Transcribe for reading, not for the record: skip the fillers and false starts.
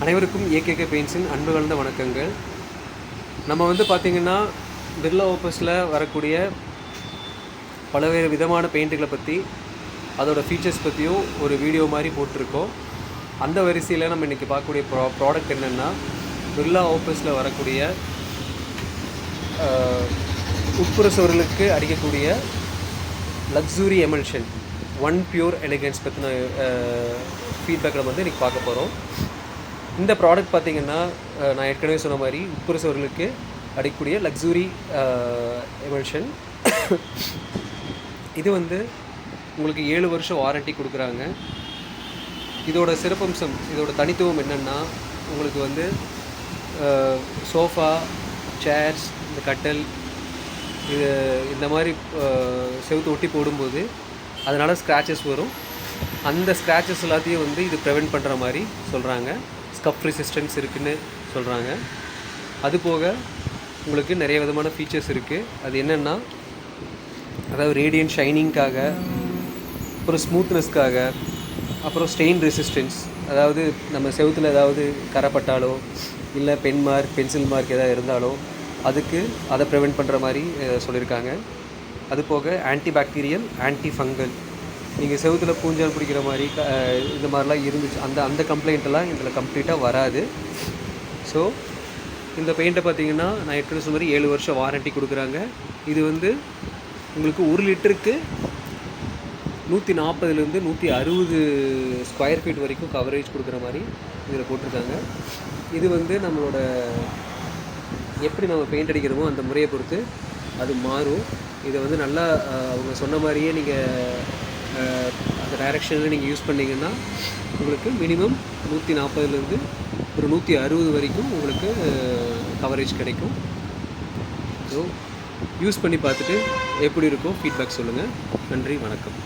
அனைவருக்கும் ஏகேகே பெயிண்ட்ஸின் அன்பு கலந்த வணக்கங்கள். நம்ம பார்த்திங்கன்னா பிர்லா ஓப்பஸில் வரக்கூடிய பல்வேறு விதமான பெயிண்ட்டுகளை பற்றி அதோடய ஃபீச்சர்ஸ் பற்றியும் ஒரு வீடியோ மாதிரி போட்டிருக்கோம். அந்த வரிசையில் நம்ம இன்றைக்கி பார்க்கக்கூடிய ப்ராடக்ட் என்னென்னா, பிர்லா ஓப்பஸில் வரக்கூடிய உட்புற சுவர்களுக்கு அடிக்கக்கூடிய luxury emulsion one pure elegance பற்றின ஃபீட்பேக்கில் இன்றைக்கி பார்க்க போகிறோம். இந்த ப்ராடக்ட் பார்த்திங்கன்னா, நான் ஏற்கனவே சொன்ன மாதிரி உட்புற சுவர்களுக்கு அடிக்கக்கூடிய லக்ஸுரி எமல்ஷன். இது உங்களுக்கு 7 வருஷம் வாரண்ட்டி கொடுக்குறாங்க. இதோட சிறப்பம்சம், இதோட தனித்துவம் என்னென்னா, உங்களுக்கு சோஃபா, சேர்ஸ், இந்த கட்டல், இது இந்த மாதிரி செவுத்து ஒட்டி போடும்போது அதனால் ஸ்க்ராச்சஸ் வரும். அந்த ஸ்க்ராச்சஸ் எல்லாத்தையும் இது ப்ரிவெண்ட் பண்ணுற மாதிரி சொல்கிறாங்க. ஸ்கப் ரெசிஸ்டன்ஸ் இருக்குதுன்னு சொல்கிறாங்க. அதுபோக உங்களுக்கு நிறைய விதமான ஃபீச்சர்ஸ் இருக்குது. அது என்னென்னா, அதாவது ரேடியன்ட் ஷைனிங்காக, அப்புறம் ஸ்மூத்னஸ்க்காக, அப்புறம் ஸ்டெயின் ரெசிஸ்டன்ஸ், அதாவது நம்ம செவுத்தில் ஏதாவது கரைப்பட்டாலோ இல்லை பென் மார்க், பென்சில் மார்க் எதாவது இருந்தாலோ அதுக்கு அதை ப்ரிவெண்ட் பண்ணுற மாதிரி சொல்லியிருக்காங்க. அதுபோக ஆன்டி பாக்டீரியல், ஆன்டி ஃபங்கல், நீங்கள் செவுத்தில் பூஞ்சால் பிடிக்கிற மாதிரி இந்த மாதிரிலாம் இருந்துச்சு, அந்த கம்ப்ளைண்ட்டெல்லாம் இதில் கம்ப்ளீட்டாக வராது. ஸோ இந்த பெயிண்ட்டை பார்த்திங்கன்னா, நான் ஏற்கனவே சொன்ன மாதிரி 7 வருஷம் வாரண்ட்டி கொடுக்குறாங்க. இது உங்களுக்கு 1 லிட்டருக்கு 140லேருந்து 160 ஸ்கொயர் ஃபீட் வரைக்கும் கவரேஜ் கொடுக்குற மாதிரி இதில் போட்டிருக்காங்க. இது நம்மளோட எப்படி நம்ம பெயிண்ட் அடிக்கிறோமோ அந்த முறையை பொறுத்து அது மாறும். இதை நல்லா அவங்க சொன்ன மாதிரியே நீங்கள் அந்த டைரெக்ஷனில் நீங்கள் யூஸ் பண்ணிங்கன்னா உங்களுக்கு மினிமம் 140லேருந்து ஒரு 160 வரைக்கும் உங்களுக்கு கவரேஜ் கிடைக்கும். ஸோ யூஸ் பண்ணி பார்த்துட்டு எப்படி இருக்கோ ஃபீட்பேக் சொல்லுங்கள். நன்றி, வணக்கம்.